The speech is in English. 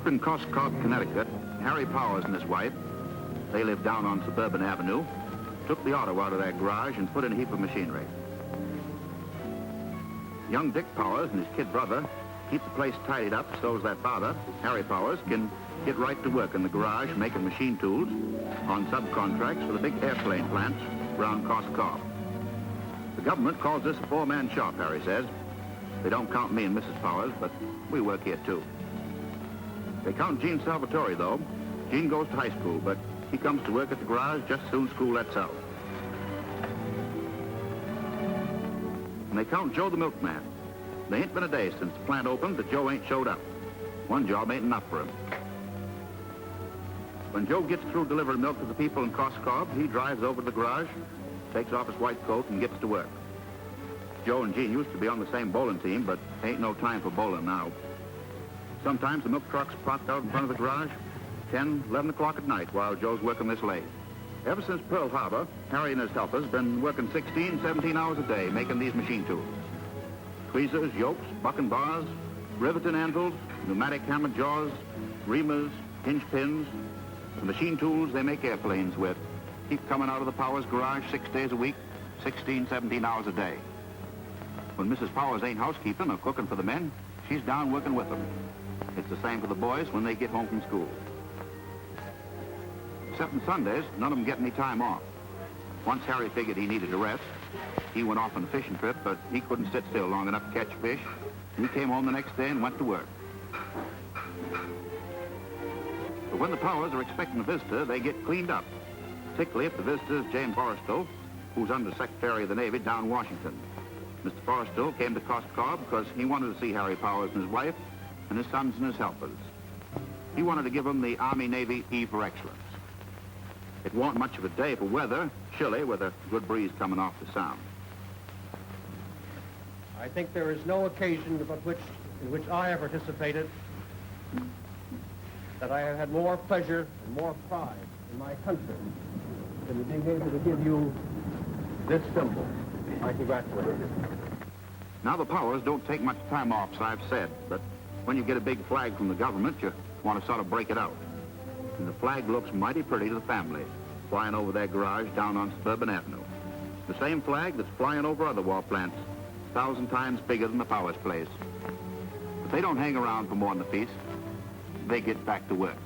in Cosc Cob, Connecticut, Harry Powers and his wife, they live down on Suburban Avenue, took the auto out of their garage and put in a heap of machinery. Young Dick Powers and his kid brother keep the place tidied up so as their father, Harry Powers, can get right to work in the garage making machine tools on subcontracts for the big airplane plants around Cosc Cob. The government calls this a four-man shop, Harry says. They don't count me and Mrs. Powers, but we work here too. They count Gene Salvatore, though. Gene goes to high school, but he comes to work at the garage just as soon as school lets out. And they count Joe the milkman. There ain't been a day since the plant opened that Joe ain't showed up. One job ain't enough for him. When Joe gets through delivering milk to the people in Cosc Cob, he drives over to the garage, takes off his white coat, and gets to work. Joe and Gene used to be on the same bowling team, but ain't no time for bowling now. Sometimes the milk truck's parked out in front of the garage, 10, 11 o'clock at night while Joe's working this late. Ever since Pearl Harbor, Harry and his helpers been working 16, 17 hours a day making these machine tools. Tweezers, yokes, bucking bars, riveting anvils, pneumatic hammer jaws, reamers, hinge pins. The machine tools they make airplanes with keep coming out of the Powers garage 6 days a week, 16, 17 hours a day. When Mrs. Powers ain't housekeeping or cooking for the men, she's down working with them. It's the same for the boys when they get home from school. Except on Sundays, none of them get any time off. Once Harry figured he needed a rest, he went off on a fishing trip, but he couldn't sit still long enough to catch fish. He came home the next day and went to work. But when the Powers are expecting a visitor, they get cleaned up, particularly if the visitor is James Forrestal, who's Under Secretary of the Navy down in Washington. Mr. Forrestal came to Cosc Cob because he wanted to see Harry Powers and his wife and his sons and his helpers. He wanted to give them the Army-Navy E for Excellence. It wasn't much of a day for weather, chilly with a good breeze coming off the Sound. I think there is no occasion in which I have participated that I have had more pleasure and more pride in my country than being able to give you this symbol. I congratulate you. Now the Powers don't take much time off, as I've said, but when you get a big flag from the government, you want to sort of break it out. And the flag looks mighty pretty to the family, flying over their garage down on Suburban Avenue. The same flag that's flying over other war plants, 1,000 times bigger than the Powers place. But they don't hang around for more than the feast. They get back to work.